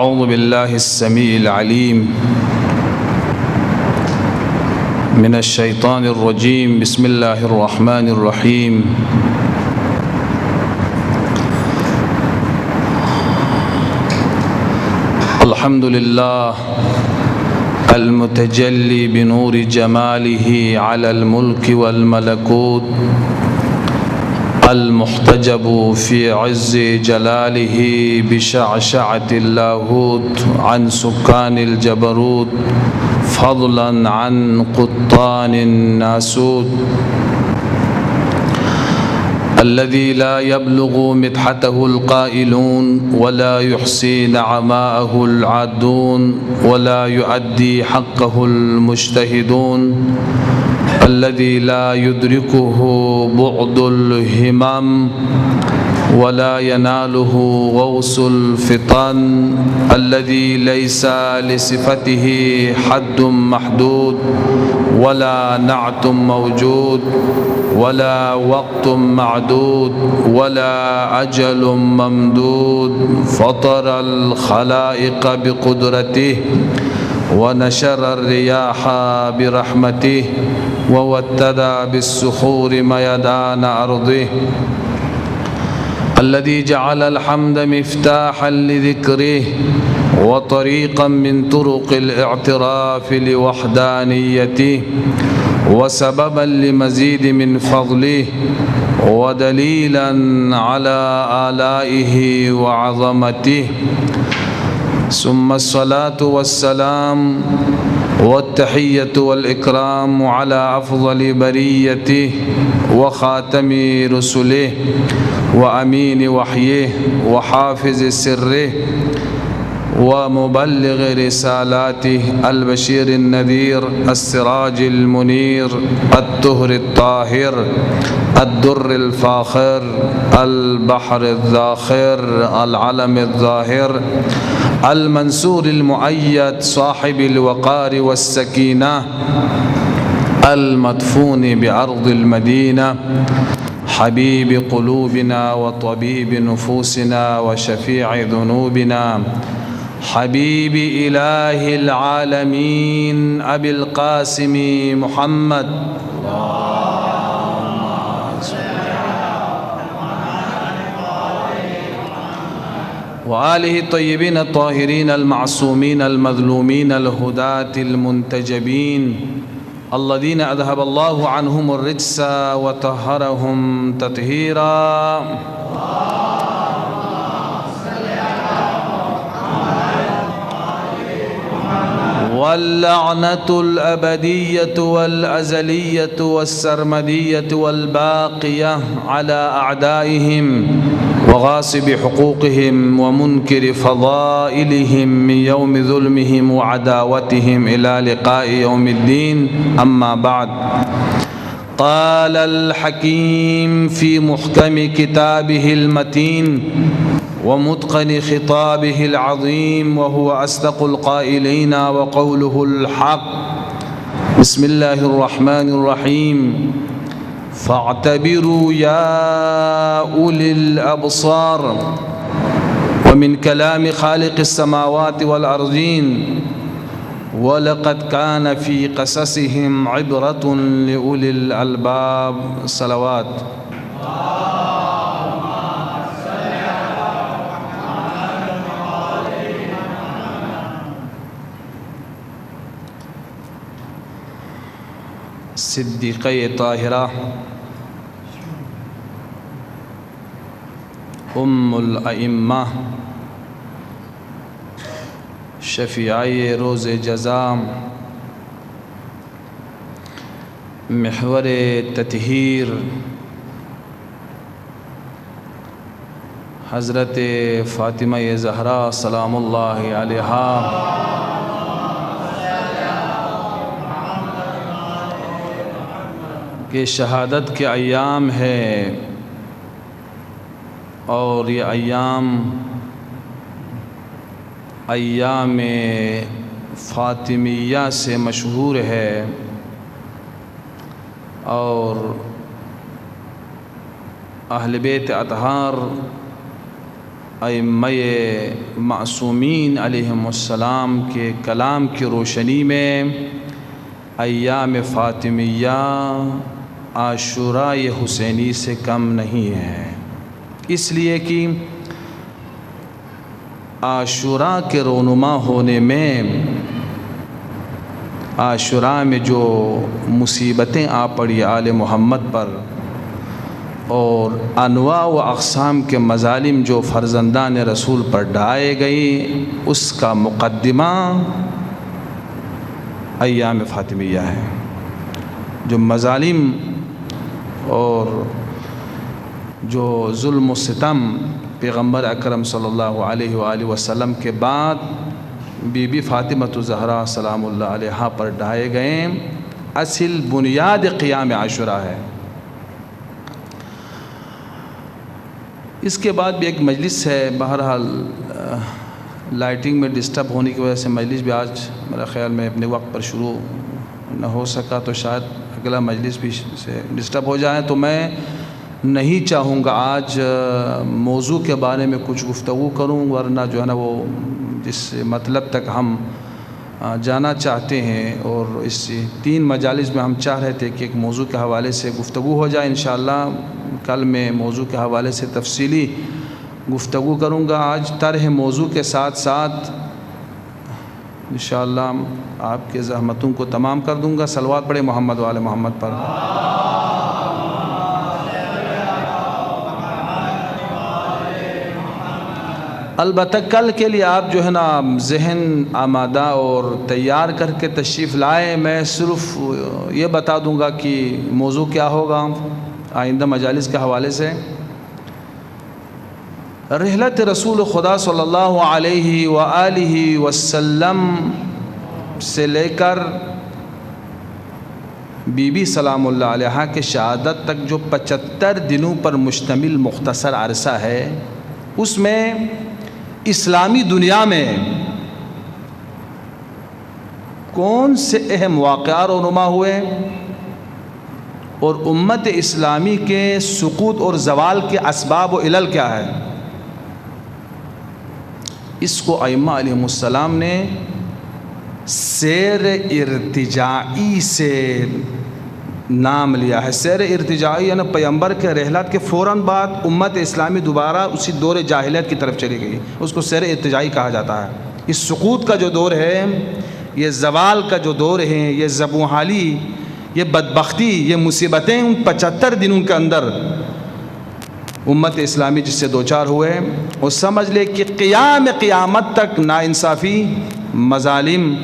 أعوذ بالله السميع العليم من الشيطان الرجيم. بسم الله الرحمن الرحيم. الحمد لله المتجلي بنور جماله على الملك والملكوت، المحتجب في عز جلاله بشعشعة اللاهوت عن سكان الجبروت، فضلا عن قطان الناسوت، الذي لا يبلغ مدحته القائلون ولا يحصي نعماءه العادون ولا يؤدي حقه المجتهدون، الذي لا يدركه بعد الهمم ولا يناله غوص الفطن، الذي ليس لصفته حد محدود ولا نعت موجود ولا وقت معدود ولا أجل ممدود، فطر الخلائق بقدرته ونشر الرياح برحمته ووتد بالسحور ميدان أرضه، الذي جعل الحمد مفتاحا لذكره وطريقا من طرق الاعتراف لوحدانيته وسببا لمزيد من فضله ودليلا على آلائه وعظمته. ثم الصلاة والسلام والتحية والإكرام على أفضل بريته وخاتم رسله وأمين وحيه وحافظ سره ومبلغ رسالاته، البشير النذير السراج المنير الطهر الطاهر الدر الفاخر البحر الذاخر العلم الظاهر المنصور المؤيد صاحب الوقار والسكينة المدفون بأرض المدينة، حبيب قلوبنا وطبيب نفوسنا وشفيع ذنوبنا، حبيب إله العالمين أبي القاسم محمد وآله الطيبين الطاهرين المعصومين المظلومين الهداة المنتجبين، الذين أذهب الله عنهم الرجس وطهرهم تطهيرا. واللعنة الأبدية والأزلية والسرمدية والباقية على أعدائهم وغاصب حقوقهم ومنكر فضائلهم من يوم ظلمهم وعداوتهم إلى لقاء يوم الدين. أما بعد، قال الحكيم في محكم كتابه المتين ومتقن خطابه العظيم وهو أصدق القائلين وقوله الحق. بسم الله الرحمن الرحيم. فاعتبروا يا أولي الأبصار. ومن كلام خالق السماوات والأرضين: ولقد كان في قصصهم عبرة لأولي الألباب. صلوات. صدیقہ طاہرہ ام الائمہ شفیعہ روز جزا، محور تطہیر حضرت فاطمہ زہرا سلام اللہ علیہا، کہ شہادت کے ایام ہے اور یہ ایام فاطمیہ سے مشہور ہے، اور اہل بیت اطہار ائمہ معصومین علیہم السلام کے کلام کی روشنی میں ایام فاطمیہ عاشوراء حسینی سے کم نہیں ہے، اس لیے کہ عاشوراء کے رونما ہونے میں، عاشوراء میں جو مصیبتیں آ پڑی آل محمد پر اور انواع و اقسام کے مظالم جو فرزندان رسول پر ڈھائے گئی، اس کا مقدمہ ایام فاطمیہ ہے۔ جو مظالم اور جو ظلم و ستم پیغمبر اکرم صلی اللہ علیہ وآلہ وسلم کے بعد بی بی فاطمہ الزہرا سلام اللہ علیہا پر ڈھائے گئے، اصل بنیاد قیام عاشوراء ہے۔ اس کے بعد بھی ایک مجلس ہے، بہرحال لائٹنگ میں ڈسٹرب ہونے کی وجہ سے مجلس بھی آج میرا خیال میں اپنے وقت پر شروع نہ ہو سکا، تو شاید اگلا مجلس بھی سے ڈسٹرب ہو جائے، تو میں نہیں چاہوں گا آج موضوع کے بارے میں کچھ گفتگو کروں، ورنہ جو ہے نا وہ جس مطلب تک ہم جانا چاہتے ہیں، اور اس 3 مجالس میں ہم چاہ رہے تھے کہ ایک موضوع کے حوالے سے گفتگو ہو جائے۔ انشاءاللہ کل میں موضوع کے حوالے سے تفصیلی گفتگو کروں گا۔ آج طرح موضوع کے ساتھ ساتھ انشاءاللہ آپ کے زحمتوں کو تمام کر دوں گا۔ صلوات پڑھے محمد وآل محمد پر۔ البتہ کل کے لیے آپ جو ہے نا ذہن آمادہ اور تیار کر کے تشریف لائے۔ میں صرف یہ بتا دوں گا کہ موضوع کیا ہوگا آئندہ مجالس کے حوالے سے۔ رحلت رسول خدا صلی اللہ علیہ وآلہ وسلم سے لے کر بی بی سلام اللہ علیہا کے شہادت تک جو 75 دنوں پر مشتمل مختصر عرصہ ہے، اس میں اسلامی دنیا میں کون سے اہم واقعات رونما ہوئے اور امت اسلامی کے سقوط اور زوال کے اسباب و علل کیا ہے، اس کو ائمہ علیہم السلام نے سیر ارتجاعی سے نام لیا ہے۔ سیر ارتجاعی یعنی پیغمبر کے رحلت کے فوراً بعد امت اسلامی دوبارہ اسی دور جاہلیت کی طرف چلی گئی، اس کو سیر ارتجاعی کہا جاتا ہے۔ اس سقوط کا جو دور ہے، یہ زوال کا جو دور ہے، یہ زبوں حالی، یہ بدبختی، یہ مصیبتیں ان 75 دنوں کے اندر امت اسلامی جس سے دوچار ہوئے، وہ سمجھ لے کہ قیامت تک ناانصافی، مظالم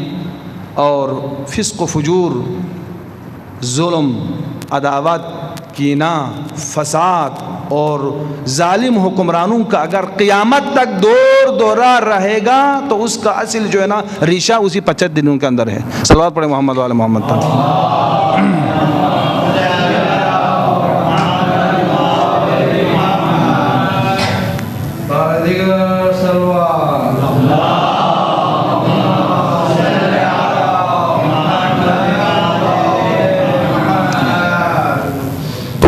اور فسق و فجور، ظلم، عداوت، کینہ، فساد اور ظالم حکمرانوں کا اگر قیامت تک دور دورہ رہے گا تو اس کا اصل جو ہے نا ریشہ اسی 25 دنوں کے اندر ہے۔ صلوات پڑھیں محمد وآل محمد پر۔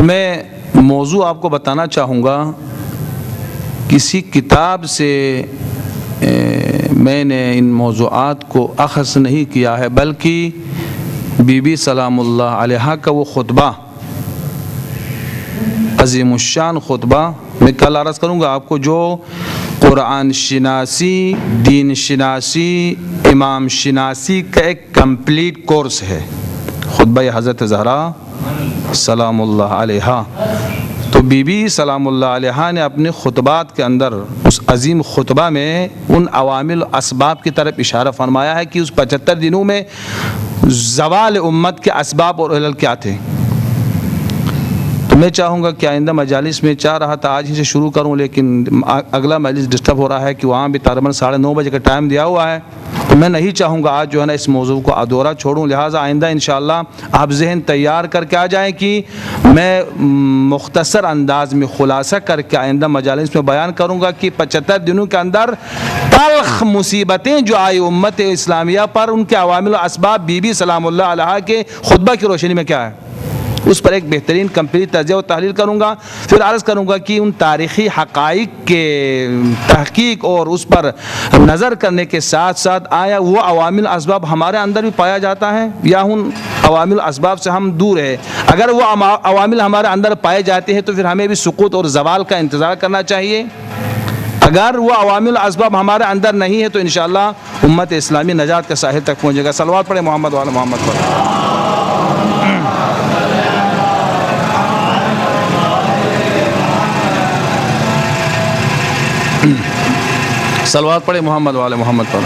میں موضوع آپ کو بتانا چاہوں گا، کسی کتاب سے میں نے ان موضوعات کو اخذ نہیں کیا ہے، بلکہ بی بی سلام اللہ علیہا کا وہ خطبہ، عظیم الشان خطبہ، میں کل عرض کروں گا آپ کو، جو قرآن شناسی، دین شناسی، امام شناسی کا ایک کمپلیٹ کورس ہے، خطبہ حضرت زہرا سلام اللہ علیہا۔ تو بی بی سلام اللہ علیہا نے اپنے خطبات کے اندر اس عظیم خطبہ میں ان عوامل اسباب کی طرف اشارہ فرمایا ہے کہ اس 75 دنوں میں زوال امت کے اسباب اور علل کیا تھے۔ تو میں چاہوں گا کہ آئندہ مجالس میں چاہ رہا تھا آج ہی سے شروع کروں، لیکن اگلا مجلس ڈسٹرب ہو رہا ہے کہ وہاں بھی تقریباً 9:30 بجے کا ٹائم دیا ہوا ہے، تو میں نہیں چاہوں گا آج جو ہے نا اس موضوع کو ادھورا چھوڑوں، لہٰذا آئندہ انشاءاللہ آپ ذہن تیار کر کے آ جائیں کہ میں مختصر انداز میں خلاصہ کر کے آئندہ مجالس میں بیان کروں گا کہ 75 دنوں کے اندر تلخ مصیبتیں جو آئی امت اسلامیہ پر، ان کے عوامل و اسباب بی بی سلام اللہ علیہا کے خطبہ کی روشنی میں کیا ہے۔ اس پر ایک بہترین کمپلیٹ تجزیہ و تحلیل کروں گا. پھر عرض کروں گا کہ ان تاریخی حقائق کے تحقیق اور اس پر نظر کرنے کے ساتھ ساتھ آیا وہ عوامل اسباب ہمارے اندر بھی پایا جاتا ہے یا ان عوامل اسباب سے ہم دور ہے. اگر وہ عوامل ہمارے اندر پائے جاتے ہیں تو پھر ہمیں بھی سقوط اور زوال کا انتظار کرنا چاہیے. اگر وہ عوامل اسباب ہمارے اندر نہیں ہے تو انشاءاللہ امت اسلامی نجات کے ساحل تک پہنچے گا. صلوات پڑھیں محمد وعلی محمد پر. صلوات پڑھیں محمد وعلی محمد پر.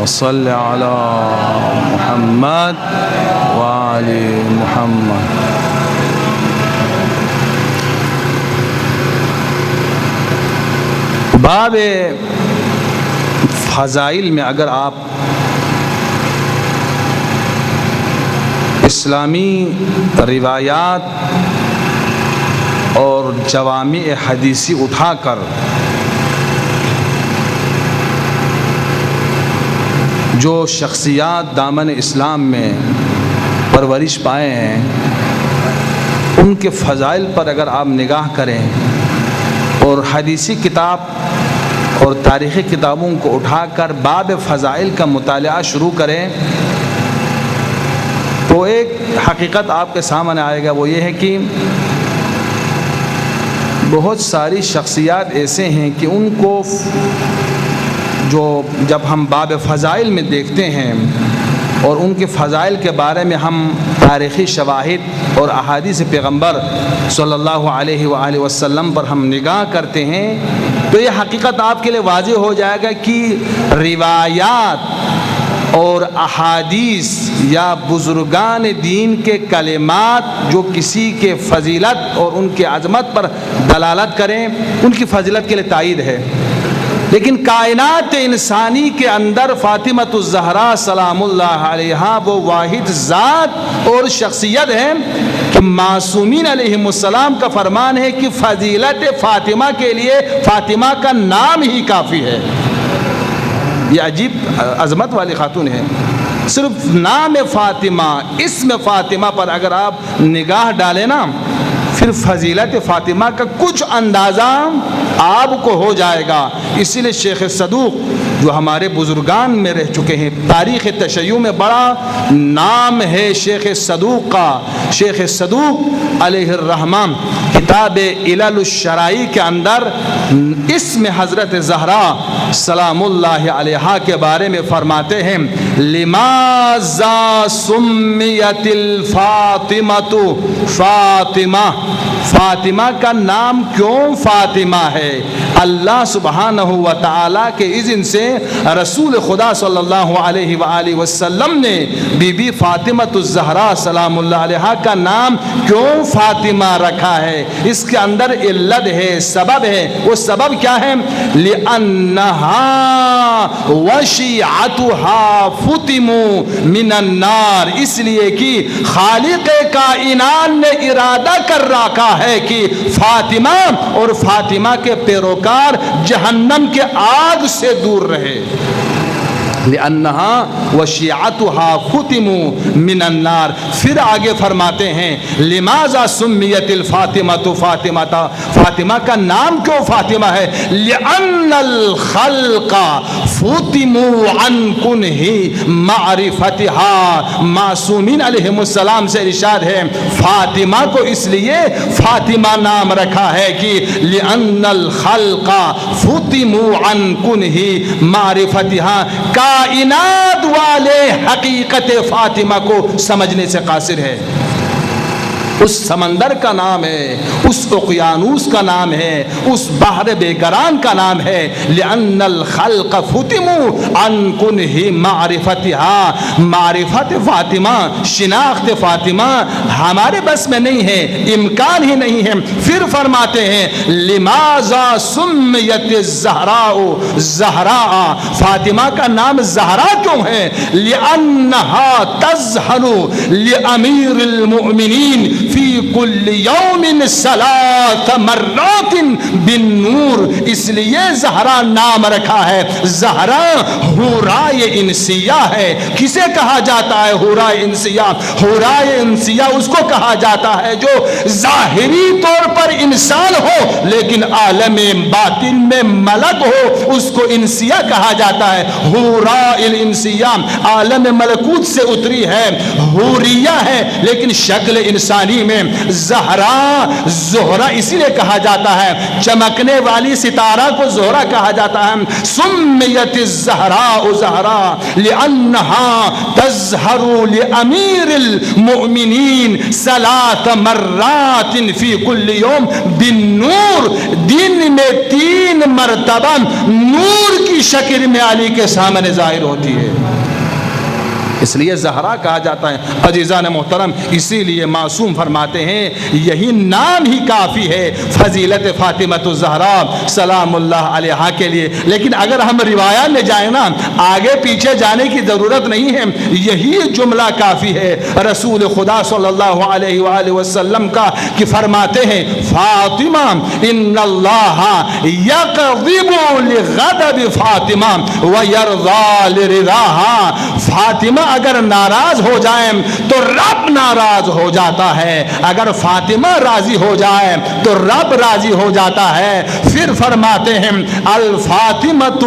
صلی علی محمد وعلی محمد. باب فضائل میں اگر آپ اسلامی روایات اور جوامع حدیثی اٹھا کر جو شخصیات دامن اسلام میں پرورش پائے ہیں ان کے فضائل پر اگر آپ نگاہ کریں اور حدیثی کتاب اور تاریخی کتابوں کو اٹھا کر باب فضائل کا مطالعہ شروع کریں تو ایک حقیقت آپ کے سامنے آئے گا. وہ یہ ہے کہ بہت ساری شخصیات ایسے ہیں کہ ان کو جو جب ہم باب فضائل میں دیکھتے ہیں اور ان کے فضائل کے بارے میں ہم تاریخی شواہد اور احادیث پیغمبر صلی اللہ علیہ وآلہ وسلم پر ہم نگاہ کرتے ہیں تو یہ حقیقت آپ کے لیے واضح ہو جائے گا کہ روایات اور احادیث یا بزرگان دین کے کلمات جو کسی کے فضیلت اور ان کے عظمت پر دلالت کریں ان کی فضیلت کے لیے تائید ہے. لیکن کائنات انسانی کے اندر فاطمۃ الزہرا سلام اللہ علیہا وہ واحد ذات اور شخصیت ہے کہ معصومین علیہم السلام کا فرمان ہے کہ فضیلت فاطمہ کے لیے فاطمہ کا نام ہی کافی ہے. یہ عجیب عظمت والی خاتون ہے. صرف نام فاطمہ اسم فاطمہ پر اگر آپ نگاہ ڈالیں نا پھر فضیلت فاطمہ کا کچھ اندازہ آپ کو ہو جائے گا. اسی لیے شیخ صدوق جو ہمارے بزرگان میں رہ چکے ہیں تاریخ تشیع میں بڑا نام ہے شیخ صدوق کا. شیخ صدوق علیہ الرحمن کتاب علل الشرائع کے اندر اسم حضرت زہرا سلام اللہ علیہا کے بارے میں فرماتے ہیں لماذا سمیت الفاطمۃ فاطمہ. فاطمہ کا نام کیوں فاطمہ ہے؟ اللہ سبحانہ و تعالیٰ کے اذن سے رسول خدا صلی اللہ علیہ وآلہ وسلم نے بی بی فاطمۃ الزہرا سلام اللہ علیہا کا نام کیوں فاطمہ رکھا ہے؟ اس کے اندر علت ہے، سبب ہے. وہ سبب کیا ہے؟ لِأَنَّهَا وَشِيعَتُهَا فُتِمُوا مِنَ النَّارِ. اس لیے کہ خالق کائنات نے ارادہ کر رکھا ہے کہ فاطمہ اور فاطمہ کے پیروکار جہنم کے آگ سے دور رہے. لِأَنَّهَا وَشِيعَتُهَا فُتِمُوا مِنَ النَّارِ. پھر آگے فرماتے ہیں لِمَاذَا سُمِّيَتِ الْفَاطِمَةُ فَاطِمَةً. فاطمہ کا نام کیوں فاطمہ ہے؟ لِأَنَّ الْخَلْقَ فُتِمُوا عَنْ كُنْهِ مَعْرِفَتِهَا. معصومین علیہم السلام سے ارشاد ہے فاطمہ کو اس لیے فاطمہ نام رکھا ہے کہ لِأَنَّ الْخَلْقَ فُتِمُوا عَنْ كُنْهِ مَعْرِفَتِهَا. کائنات والے حقیقت فاطمہ کو سمجھنے سے قاصر ہے. اس سمندر کا نام ہے، اس اقیانوس کا نام ہے، اس بحر بے کران کا نام ہے. لأن الخلق فتموا عن کنہ معرفتها. معرفت فاطمہ، شناخت فاطمہ ہمارے بس میں نہیں ہے، امکان ہی نہیں ہے. پھر فرماتے ہیں لماذا سمیت الزہراء زہراء. فاطمہ کا نام زہرا کیوں ہے؟ لأنها تزہر لأمیر المؤمنین فی کل یوم 3 مرات بالنور، اس لیے زہرا نام رکھا ہے۔ زہرا حورائے انسیہ ہے۔ کسے کہا جاتا ہے حورائے انسیہ؟ حورائے انسیہ اس کو کہا جاتا ہے جو ظاہری طور پر انسان ہو لیکن عالم باطن میں ملک ہو، اس کو انسیہ کہا جاتا ہے۔ حورائے الانسیہ عالم ملکوت سے اتری ہے، حوریہ ہے لیکن شکل انسانی میں۔ زہرا زہرا اسی لیے کہا جاتا ہے، چمکنے والی ستارہ کو زہرا کہا جاتا ہے۔ سمیت الزہراء زہرا لأنہا تظہر لأمیر المؤمنین 3 مرات فی کل یوم بالنور، دن میں 3 مرتبہ نور کی شکل میں علی کے سامنے ظاہر ہوتی ہے، اس لیے زہرا کہا جاتا ہے۔ عزیزان محترم، اسی لیے معصوم فرماتے ہیں یہی نام ہی کافی ہے فضیلت فاطمہ الزہرا سلام اللہ علیہا کے لیے۔ لیکن اگر ہم روایات میں جائیں نا، آگے پیچھے جانے کی ضرورت نہیں ہے، یہی جملہ کافی ہے رسول خدا صلی اللہ علیہ وآلہ وسلم کا کہ فرماتے ہیں فاطمہ ان اللہ یغضب لغضب فاطمہ ویرضی لرضاها، فاطمہ اگر ناراض ہو جائیں تو رب ناراض ہو جاتا ہے، اگر فاطمہ راضی ہو جائے تو رب راضی ہو جاتا ہے۔ پھر فرماتے ہیں الفاطمۃ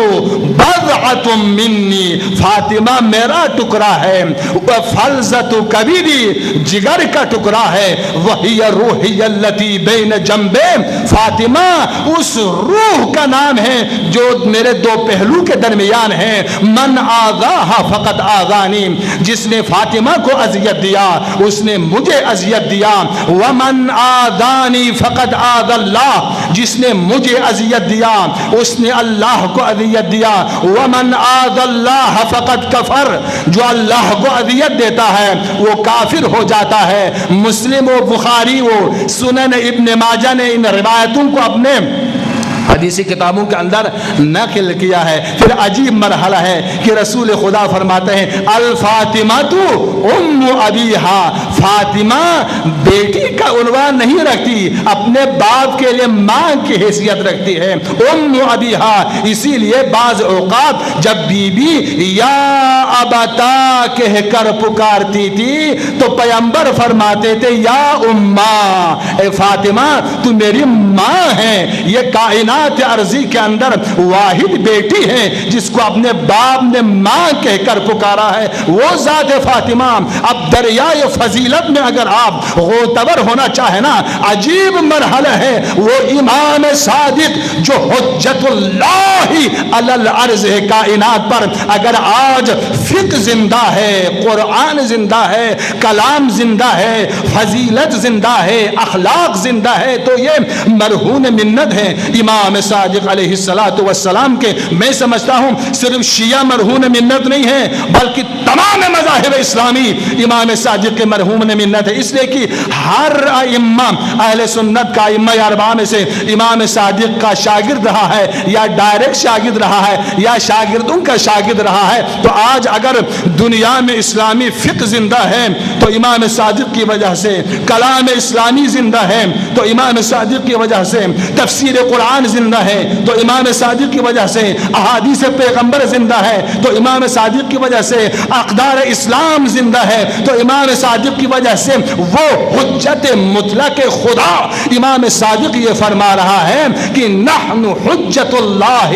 بضعۃ منی، فاطمہ میرا ٹکڑا ہے، وفلذۃ کبدی، جگر کا ٹکڑا ہے، وہی روحی التی بین جنبے، فاطمہ اس روح کا نام ہے جو میرے 2 پہلو کے درمیان ہے۔ من آذاہا فقط آذانی، جس نے فاطمہ کو اذیت دیا اس نے مجھے اذیت دیا۔ ومن آذانی فقد آذى اللہ، جس نے مجھے اذیت دیا اس نے اللہ کو اذیت دیا۔ ومن آذى اللہ فقد کفر، جو اللہ کو اذیت دیتا ہے وہ کافر ہو جاتا ہے۔ مسلم و بخاری و سنن ابن ماجہ نے ان روایتوں کو اپنے حدیثی کتابوں کے اندر نقل کیا ہے۔ پھر عجیب مرحلہ ہے کہ رسول خدا فرماتے ہیں الفاطمہ تو ام ابیہا، فاطمہ بیٹی کا عنوان نہیں رکھتی، اپنے باپ کے لیے ماں کی حیثیت رکھتی ہے، ام ابیہا۔ اسی لیے بعض اوقات جب بی بی یا ابتا کہہ کر پکارتی تھی تو پیغمبر فرماتے تھے یا اماں، اے فاطمہ تو میری ماں ہے۔ یہ کائنات عرضی کے اندر واحد بیٹی ہے جس کو اپنے باپ نے ماں کہہ کر پکارا ہے، وہ ذات فاطمہ۔ اب دریائے فضیلت میں اگر آپ غوطور ہونا چاہیں نا، عجیب مرحلہ ہے وہ امام صادق جو حجت اللہ علی الارض ہے کائنات پر، اگر آج فقہ زندہ ہے، قرآن زندہ ہے، کلام زندہ ہے، فضیلت زندہ ہے، اخلاق زندہ ہے، تو یہ مرہون منت ہے امام صادق علیہ السلام کے۔ میں سمجھتا ہوں صرف شیعہ مرہون منت نہیں ہے بلکہ تمام مذاہب اسلامی امام صادق کے مرہون منت ہے، اس لیے کہ ہر ائمہ اہل سنت کا ائمہ اربعہ میں سے امام صادق کا شاگرد رہا ہے یا ڈائریکٹ شاگرد رہا ہے یا شاگردوں کا شاگرد رہا ہے۔ تو آج اگر دنیا میں اسلامی فقہ زندہ ہے تو امام صادق کی وجہ سے، کلام اسلامی زندہ ہے تو امام صادق کی وجہ سے، تفسیر قرآن زندہ ہے تو امام صادق کی وجہ سے، احادیث پیغمبر زندہ ہے تو امام صادق کی وجہ سے، اقدار اسلام زندہ ہے تو امام صادق کی وجہ سے، وہ حجت مطلق خدا امام صادق یہ فرما رہا ہے کہ نحن حجت اللہ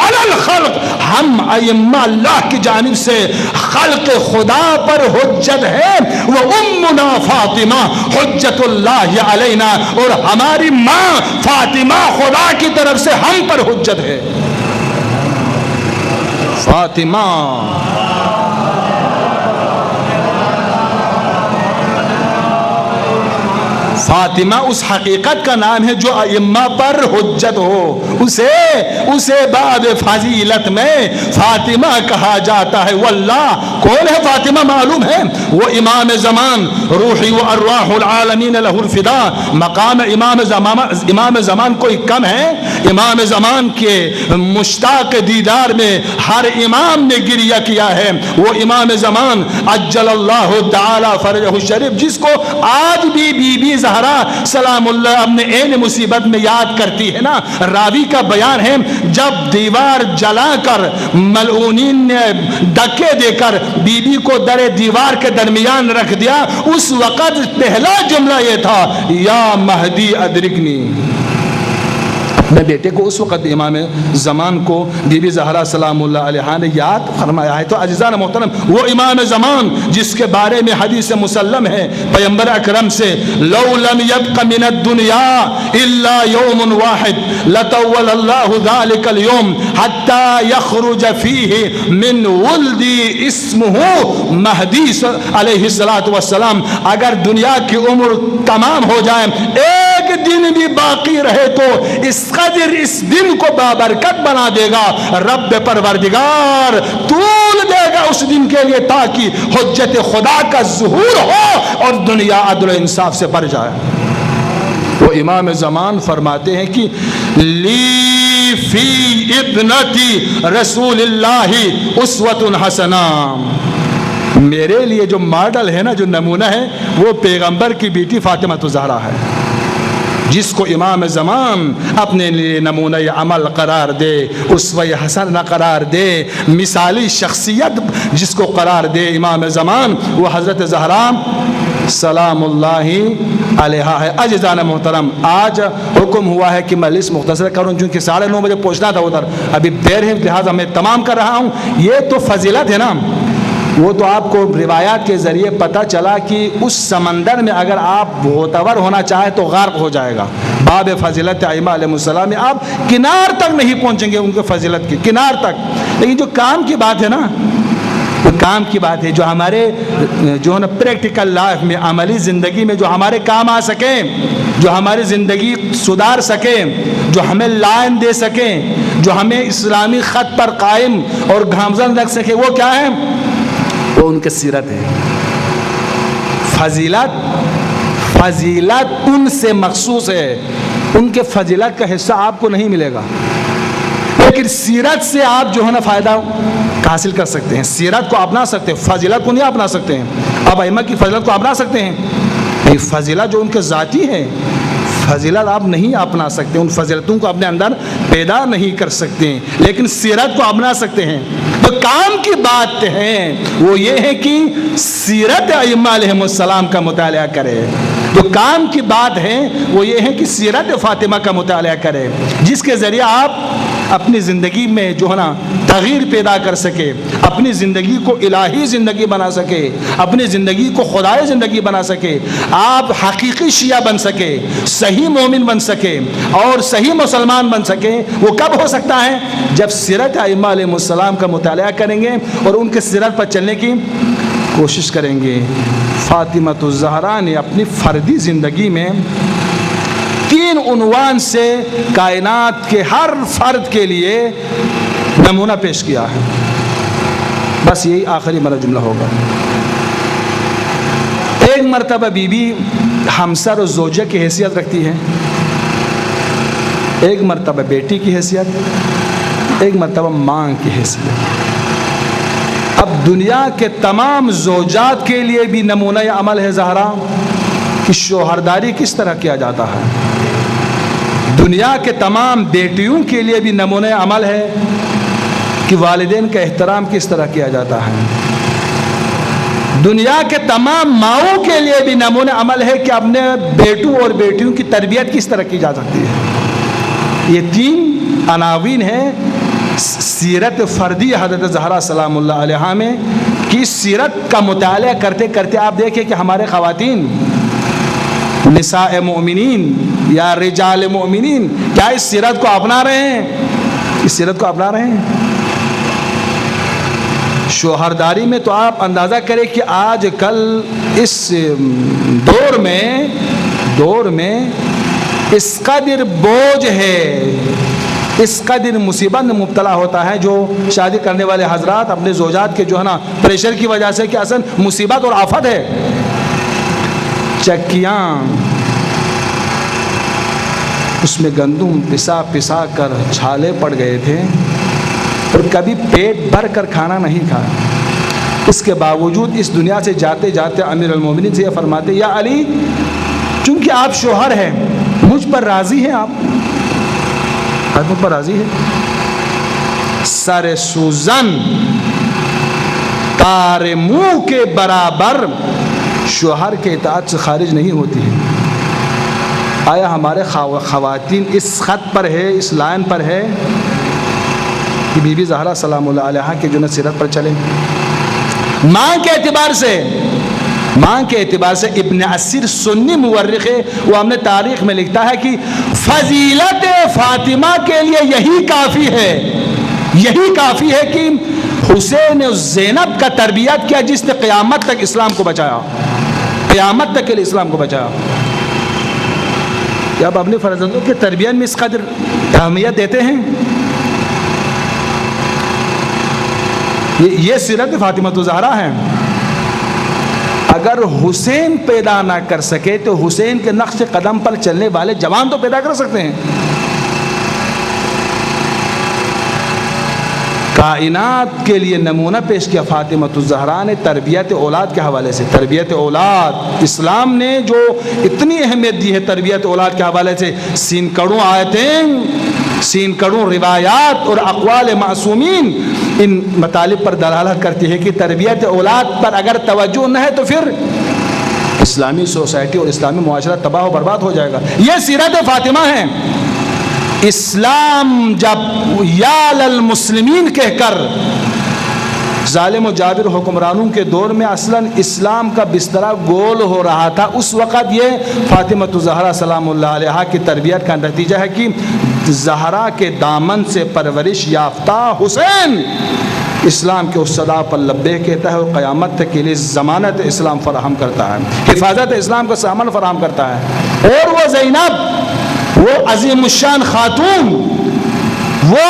علی الخلق، ہم ائمہ اللہ کی جانب سے خلق خدا پر حجت ہے، وہ امنا فاطمہ حجت اللہ علینا، اور ہماری ماں فاطمہ خدا کی طرف سے ہم پر حجت ہے۔ فاطمہ فاطمہ اس حقیقت کا نام ہے جو ائمہ پر حجت ہو، اسے باب فضیلت میں فاطمہ کہا جاتا ہے۔ واللہ کون ہے فاطمہ معلوم ہے، وہ امام زمان، روحی و ارواح العالمین لہ الفدا۔ مقام امام زمان کوئی کم ہے؟ امام زمان کے مشتاق دیدار میں ہر امام نے گریہ کیا ہے۔ وہ امام زمان عجل اللہ تعالی فرجہ الشریف، جس کو آج بھی بی بی زہرا زہرا سلام اللہ اپنے عین مصیبت میں یاد کرتی ہے نا، راوی کا بیان ہے جب دیوار جلا کر ملعونین نے دھکے دے کر بی بی کو در دیوار کے درمیان رکھ دیا، اس وقت پہلا جملہ یہ تھا یا مہدی ادرکنی. اپنے بیٹے کو اس وقت امام زمان کو بی بی زہرا سلام اللہ علیہ نے یاد فرمایا ہے. تو عزیزان محترم وہ امام زمان جس کے بارے میں حدیث مسلم ہے پیغمبر اکرم سے، لو لم يبق من الدنیا الا یوم واحد لطول اللہ ذلك اليوم حتى يخرج فيه من ولدی اسمہ مہدی علیہ الصلوۃ والسلام. اگر دنیا کی عمر تمام ہو جائے، ایک دن بھی باقی رہے تو اس قدر اس دن کو بابرکت بنا دے گا رب پروردگار، طول دے گا اس دن کے لیے تاکہ حجت خدا کا ظہور ہو اور دنیا عدل و انصاف سے بھر جائے. وہ امام زمان فرماتے ہیں کہ لی فی ابنتی رسول اللہ اسوۃ حسنہ، میرے لیے جو ماڈل ہے نا، جو نمونہ ہے، وہ پیغمبر کی بیٹی فاطمہ الزہرا ہے، جس کو امام زمان اپنے لیے نمونہ عمل قرار دے، اسوہ حسنہ قرار دے، مثالی شخصیت جس کو قرار دے امام زمان، وہ حضرت زہرا سلام اللہ علیہ ہے. عزیزان محترم آج حکم ہوا ہے کہ میں لسٹ مختصر کروں چونکہ 9:30 بجے پہنچنا تھا ادھر، ابھی دیر ہے لہٰذا میں تمام کر رہا ہوں. یہ تو فضیلت ہے نا، وہ تو آپ کو روایات کے ذریعے پتہ چلا کہ اس سمندر میں اگر آپ معتبر ہونا چاہے تو غرق ہو جائے گا. باب فضیلت ائمہ علیہ السلام میں آپ کنار تک نہیں پہنچیں گے، ان کے فضیلت کی کنار تک. لیکن جو کام کی بات ہے نا، وہ کام کی بات ہے جو ہمارے جو ہے نا پریکٹیکل لائف میں، عملی زندگی میں جو ہمارے کام آ سکیں، جو ہماری زندگی سدھار سکیں، جو ہمیں لائن دے سکیں، جو ہمیں اسلامی خط پر قائم اور گامزن رکھ سکے، وہ کیا ہے؟ وہ ان کے سیرت ہے. فضیلت ان سے مخصوص ہے، ان کے فضیلت کا حصہ آپ کو نہیں ملے گا، لیکن سیرت سے آپ جو ہے نا فائدہ حاصل کر سکتے ہیں، سیرت کو اپنا سکتے ہیں، فضیلت کو نہیں اپنا سکتے ہیں. آپ ائمہ کی فضیلت کو اپنا سکتے ہیں، نہیں، فضیلت جو ان کے ذاتی ہے، فضیلت آپ نہیں اپنا سکتے، ان فضیلتوں کو اپنے اندر پیدا نہیں کر سکتے ہیں، لیکن سیرت کو اپنا سکتے ہیں. تو کام کی بات ہے وہ یہ ہے کہ سیرت ائمہ علیہ السلام کا مطالعہ کرے. جو کام کی بات ہے وہ یہ ہے کہ سیرت فاطمہ کا مطالعہ کرے، جس کے ذریعے آپ اپنی زندگی میں جو ہے نا تغییر پیدا کر سکے، اپنی زندگی کو الہی زندگی بنا سکے، اپنی زندگی کو خدائی زندگی بنا سکے، آپ حقیقی شیعہ بن سکے، صحیح مومن بن سکے اور صحیح مسلمان بن سکے. وہ کب ہو سکتا ہے؟ جب سیرت ائمہ علیہ السلام کا مطالعہ کریں گے اور ان کے سیرت پر چلنے کی کوشش کریں گے. فاطمہ الزہرا نے اپنی فردی زندگی میں 3 عنوان سے کائنات کے ہر فرد کے لیے نمونہ پیش کیا ہے. بس یہی آخری میرا جملہ ہوگا. ایک مرتبہ بی بی ہمسر و زوجہ کی حیثیت رکھتی ہے، ایک مرتبہ بیٹی کی حیثیت، ایک مرتبہ ماں کی حیثیت. اب دنیا کے تمام زوجات کے لیے بھی نمونہ عمل ہے زہرا کہ شوہرداری کس طرح کیا جاتا ہے. دنیا کے تمام بیٹیوں کے لیے بھی نمونہ عمل ہے کہ والدین کا احترام کس طرح کیا جاتا ہے. دنیا کے تمام ماؤں کے لیے بھی نمونہ عمل ہے کہ اپنے بیٹوں اور بیٹیوں کی تربیت کس طرح کی جا سکتی ہے. یہ 3 عناوین ہیں سیرت فردی حضرت زہرا سلام اللہ علیہ میں. کہ سیرت کا مطالعہ کرتے کرتے آپ دیکھیں کہ ہمارے خواتین نساء مومنین یا رجال مومنین کیا اس سیرت کو اپنا رہے ہیں؟ اس سیرت کو اپنا رہے ہیں. شوہرداری میں تو آپ اندازہ کریں کہ آج کل اس دور میں اس قدر بوجھ ہے، اس قدر مصیبت میں مبتلا ہوتا ہے جو شادی کرنے والے حضرات اپنے زوجات کے جو ہے نا پریشر کی وجہ سے کہ اصل مصیبت اور آفت ہے. چکیاں اس میں گندم پسا کر چھالے پڑ گئے تھے اور کبھی پیٹ بھر کر کھانا نہیں کھایا. اس کے باوجود اس دنیا سے جاتے جاتے امیر المومنین سے یہ فرماتے یا علی چونکہ آپ شوہر ہیں، مجھ پر راضی ہیں، آپ مجھ پر راضی ہے؟ سر سوزن تار منہ کے برابر شوہر کے اطاعت سے خارج نہیں ہوتی ہے۔ آیا ہمارے خواتین اس خط پر ہے، اس لائن پر ہے کہ بی بی زہرا سلام اللہ علیہا کے جو سیرت پر چلیں؟ ماں کے اعتبار سے ابن اسیر سنی مورخ ہے، وہ ہم نے تاریخ میں لکھتا ہے کہ فضیلت فاطمہ کے لیے یہی کافی ہے کہ حسین و زینب کا تربیت کیا جس نے قیامت تک اسلام کو بچایا، قیامت تک کے لیے اسلام کو بچایا۔ کیا آپ اپنے فرزندوں کے تربیت میں اس قدر اہمیت دیتے ہیں؟ یہ سیرت فاطمہ الزہرا ہے۔ اگر حسین پیدا نہ کر سکے تو حسین کے نقش قدم پر چلنے والے جوان تو پیدا کر سکتے ہیں۔ کائنات کے لیے نمونہ پیش کیا فاطمہ الزہرا نے تربیت اولاد کے حوالے سے۔ تربیت اولاد، اسلام نے جو اتنی اہمیت دی ہے تربیت اولاد کے حوالے سے، سینکڑوں آیتیں، سینکڑوں روایات اور اقوال معصومین ان مطالب پر دلالت کرتی ہے کہ تربیت اولاد پر اگر توجہ نہ ہے تو پھر اسلامی سوسائٹی اور اسلامی معاشرہ تباہ و برباد ہو جائے گا۔ یہ سیرت فاطمہ ہے۔ اسلام جب یا للمسلمین کہہ کر ظالم و جابر حکمرانوں کے دور میں اصلاً اسلام کا بسترا گول ہو رہا تھا، اس وقت یہ فاطمہ الزہرا سلام اللہ علیہا کی تربیت کا نتیجہ ہے کہ زہرا کے دامن سے پرورش یافتہ حسین اسلام کے اس صدا پر لبیک کہتا ہے اور قیامت تک کے لیے ضمانت اسلام فراہم کرتا ہے، حفاظت اسلام کا سامان فراہم کرتا ہے۔ اور وہ زینب، وہ عظیم الشان خاتون، وہ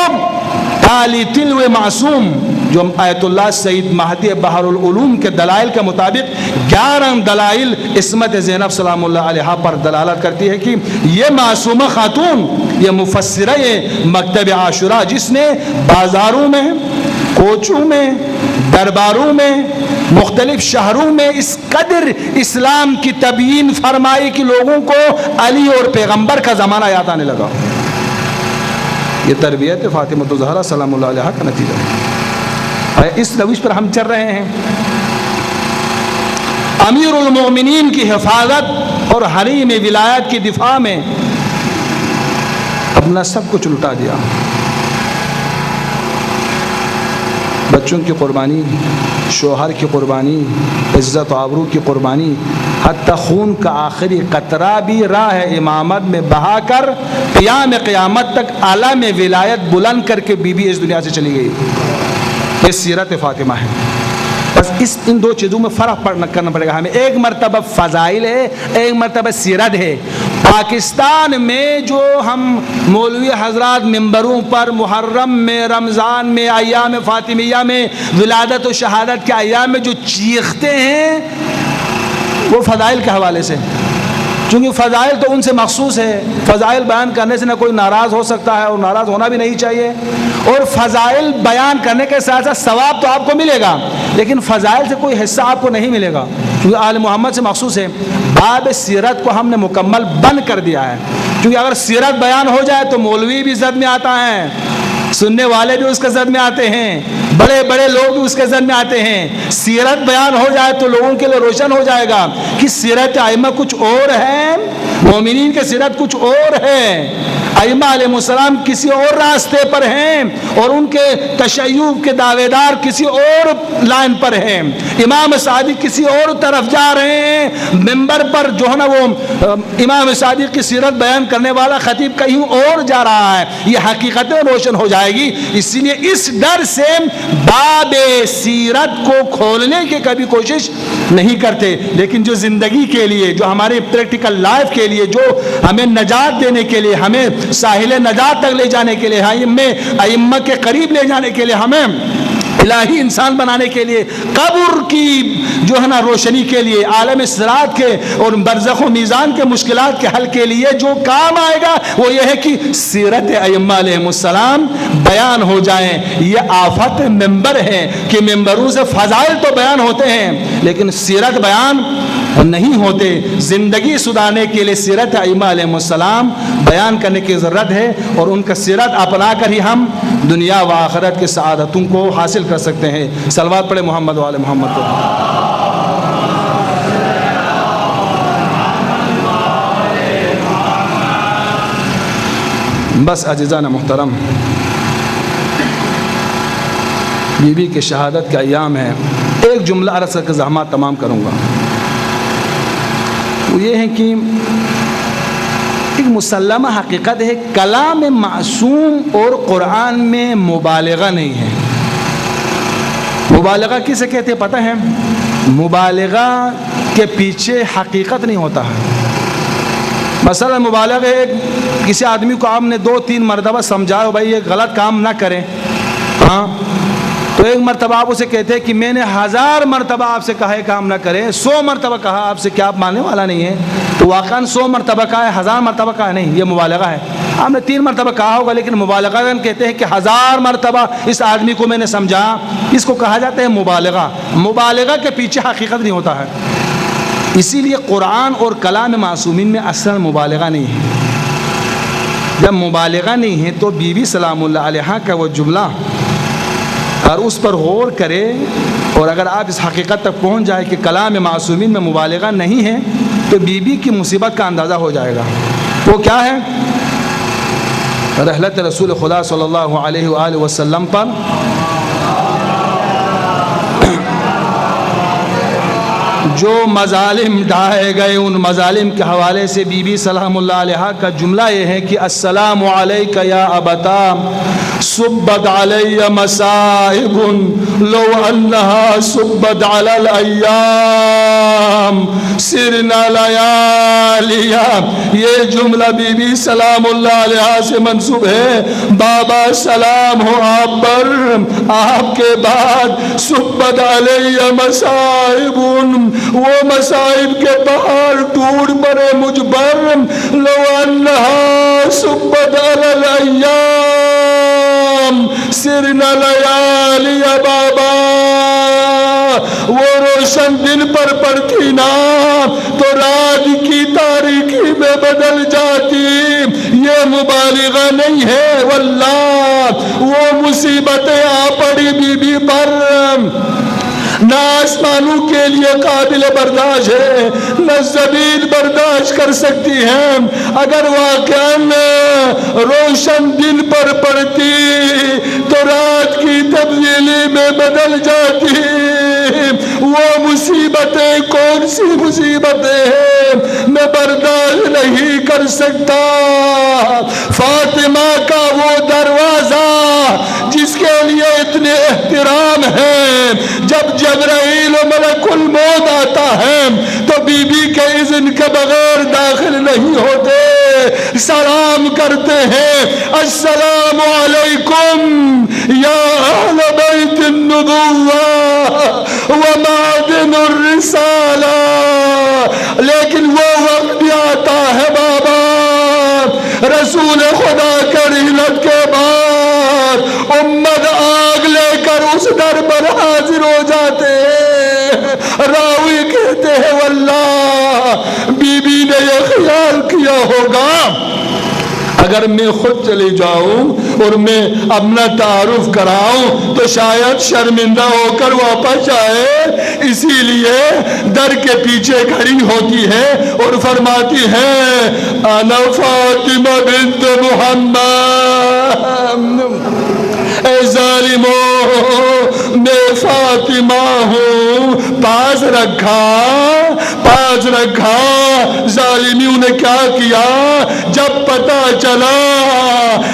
عالی تلو معصوم جو آیت اللہ سید مہدی بحر العلوم کے دلائل کے مطابق 11 دلائل عصمت زینب سلام اللہ علیہا پر دلالت کرتی ہے کہ یہ معصومہ خاتون، یہ مفسرہ مکتب عاشورہ، جس نے بازاروں میں، کوچوں میں، درباروں میں، مختلف شہروں میں اس قدر اسلام کی تبیین فرمائی کہ لوگوں کو علی اور پیغمبر کا زمانہ یاد آنے لگا۔ یہ تربیت فاطمہ الزہرا سلام اللہ علیہا کا نتیجہ ہے۔ اس روش پر ہم چل رہے ہیں۔ امیر المومنین کی حفاظت اور حریم ولایت کی دفاع میں اپنا سب کچھ لٹا دیا۔ بچوں کی قربانی، شوہر کی قربانی، عزت و آبرو کی قربانی، حتی خون کا آخری قطرہ بھی راہ امامت میں بہا کر قیام قیامت تک علم ولایت بلند کر کے بی بی اس دنیا سے چلی گئی۔ یہ سیرت فاطمہ ہے۔ بس ان دو چیزوں میں فرق کرنا پڑے گا ہمیں۔ ایک مرتبہ فضائل ہے، ایک مرتبہ سیرت ہے۔ پاکستان میں جو ہم مولوی حضرات ممبروں پر محرم میں، رمضان میں، ایام فاطمیہ میں، ولادت و شہادت کے ایام میں جو چیختے ہیں وہ فضائل کے حوالے سے، چونکہ فضائل تو ان سے مخصوص ہے۔ فضائل بیان کرنے سے نہ کوئی ناراض ہو سکتا ہے اور ناراض ہونا بھی نہیں چاہیے، اور فضائل بیان کرنے کے ساتھ ساتھ ثواب تو آپ کو ملے گا، لیکن فضائل سے کوئی حصہ آپ کو نہیں ملے گا کیونکہ آل محمد سے مخصوص ہے۔ باب سیرت کو ہم نے مکمل بند کر دیا ہے، کیونکہ اگر سیرت بیان ہو جائے تو مولوی بھی زد میں آتا ہے، سننے والے بھی اس کے زد میں آتے ہیں، بڑے بڑے لوگ بھی اس کے زد میں آتے ہیں۔ سیرت بیان ہو جائے تو لوگوں کے لیے روشن ہو جائے گا کہ سیرت ائمہ کچھ اور ہے، مومنین کے سیرت کچھ اور ہے، ائمہ علیہ السلام کسی اور راستے پر ہیں اور ان کے تشیع کے دعوے دار کسی اور لائن پر ہیں، امام صادق کسی اور طرف جا رہے ہیں، ممبر پر جو ہے نا وہ امام صادق کی سیرت بیان کرنے والا خطیب کہیں اور جا رہا ہے، یہ حقیقتیں روشن ہو جائے گی۔ اسی لیے اس ڈر سے باب سیرت کو کھولنے کی کبھی کوشش نہیں کرتے، لیکن جو زندگی کے لیے، جو ہمارے پریکٹیکل لائف کے لیے، جو ہمیں نجات دینے کے لیے، ہمیں ساحل نجات تک لے جانے کے لیے، ہمیں ائمہ کے قریب لے جانے کے لیے، ہمیں الہی انسان بنانے کے لیے، قبر کی جو ہے نا روشنی کے لیے، عالم صراط کے اور برزخ و میزان کے مشکلات کے حل کے لیے جو کام آئے گا وہ یہ ہے کہ سیرت ائمہ علیہ السلام بیان ہو جائیں۔ یہ آفت ممبر ہے کہ ممبروں سے فضائل تو بیان ہوتے ہیں لیکن سیرت بیان نہیں ہوتے. زندگی سدھارنے کے لیے سیرت ائمہ علیہ السلام بیان کرنے کی ضرورت ہے، اور ان کا سیرت اپنا کر ہی ہم دنیا و آخرت کی سعادتوں کو حاصل کر سکتے ہیں. صلوات پڑھے محمد وعلی محمد کو. بس عزیزان محترم، بی بی کے شہادت کے ایام ہیں. ایک جملہ عرض کر کے زحمات تمام کروں گا. وہ یہ ہے کہ ایک مسلمہ حقیقت ہے، کلام معصوم اور قرآن میں مبالغہ نہیں ہے. مبالغہ کسے کہتے ہیں پتہ ہے؟ مبالغہ کے پیچھے حقیقت نہیں ہوتا ہے. مثلا مبالغہ ہے، کسی آدمی کو آپ نے 2-3 مرتبہ سمجھاؤ بھائی یہ غلط کام نہ کریں، ہاں تو ایک مرتبہ آپ اسے کہتے ہیں کہ میں نے 1000 مرتبہ آپ سے کہا ہے کام نہ کریں، 100 مرتبہ کہا آپ سے، کیا آپ ماننے والا نہیں ہے؟ تو واقعاً 100 مرتبہ کہا ہے، 1000 مرتبہ کہا ہے، نہیں، یہ مبالغہ ہے. آپ نے 3 مرتبہ کہا ہوگا، لیکن مبالغہ کہتے ہیں کہ 1000 مرتبہ اس آدمی کو میں نے سمجھا. اس کو کہا جاتا ہے مبالغہ. مبالغہ کے پیچھے حقیقت نہیں ہوتا ہے. اسی لیے قرآن اور کلام معصومین میں اصل مبالغہ نہیں ہے. جب مبالغہ نہیں ہے تو بی بی سلام اللہ علیہا کا وہ جملہ اور اس پر غور کرے، اور اگر آپ اس حقیقت تک پہنچ جائے کہ کلام معصومین میں مبالغہ نہیں ہے تو بی بی کی مصیبت کا اندازہ ہو جائے گا. وہ کیا ہے؟ رحلت رسول خدا صلی اللہ علیہ وآلہ وسلم پر جو مظالم ڈھائے گئے، ان مظالم کے حوالے سے بی بی سلام اللہ علیہا کا جملہ یہ ہے کہ السلام علیک یا ابتا صبت علی مصائب لو انہا صبت علی الایام سرنا لیالیا. یہ جملہ بی بی سلام اللہ علیہا سے منسوب ہے. بابا سلام ہو آپ پر، آپ کے بعد صبت علی مصائب، وہ مصائب کے پہاڑ ٹوٹ پڑے مجھ پر. لو انہا صبت علی الایام سرنا لیالی بابا، وہ روشن دن پر پڑتی نا تو رات کی تاریکی میں بدل جاتی. یہ مبالغہ نہیں ہے واللہ. وہ مصیبتیں آ پڑی بی بی پر، نہ آسمانوں کے لیے قابل برداشت ہے، نہ زمین برداشت کر سکتی ہے. اگر واقعاً روشن دن پر پڑتی تو رات کی تبدیلی میں بدل جاتی. وہ مصیبتیں کون سی مصیبتیں ہیں میں برداشت نہیں کر سکتا. فاطمہ کا وہ دروازہ جس کے لیے اتنے احترام ہے، جب جبرائیل و ملک الموت آتا ہے تو بی بی کے اذن کے بغیر داخل نہیں ہوتے. سلام کرتے ہیں السلام علیکم یا اہل بیت النبوہ و معدن الرسالہ. لیکن وہ وقت بھی آتا ہے بابا، رسول خدا کے رحلت کے بعد امت آگ لے کر اس در پر حاضر ہو جاتے ہیں. راوی کہتے ہیں واللہ بی بی نے یہ خیال کیا ہوگا اگر میں خود چلی جاؤں اور میں اپنا تعارف کراؤں تو شاید شرمندہ ہو کر واپس آئے، اسی لیے در کے پیچھے کھڑی ہوتی ہے اور فرماتی ہے انا فاطمہ بنت محمد. اے ظالموں، میں فاطمہ ہوں. پاس رکھا. ظالمیوں نے کیا کیا؟ جب پتا چلا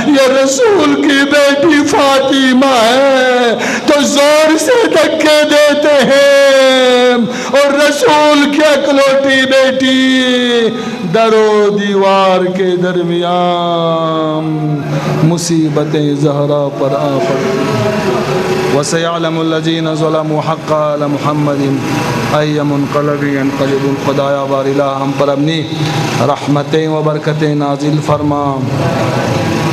یہ رسول کی بیٹی فاطمہ ہے تو زور سے دھکے دیتے ہیں، اور رسول کی اکلوٹی بیٹی در و دیوار کے درمیان مصیبتیں زہرا پر آ پڑتی. وَسَيَعْلَمُ الَّذِينَ ظَلَمُوا حَقَّ عَلَى مُحَمَّدٍ أَيَّ مُنْقَلَبٍ يَنْقَلِبُونَ. خدایا بار الہ ہم پر اپنی رحمتیں و برکتیں نازل فرما.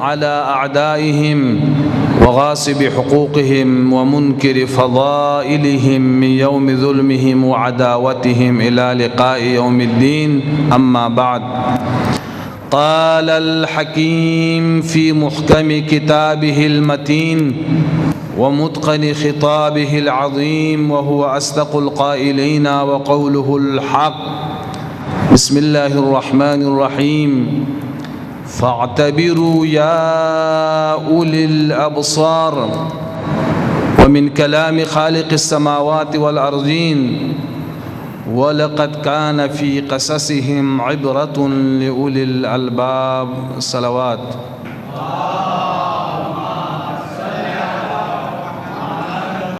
على أعدائهم وغاصب حقوقهم ومنكر فضائلهم من يوم ظلمهم وعداوتهم إلى لقاء يوم الدين. أما بعد، قال الحكيم في محكم كتابه المتين ومتقن خطابه العظيم وهو أصدق القائلين وقوله الحق: بسم الله الرحمن الرحيم. فاعتبروا يا أولي الأبصار. ومن كلام خالق السماوات والأرضين: ولقد كان في قصصهم عبرة لأولي الألباب. صلوات.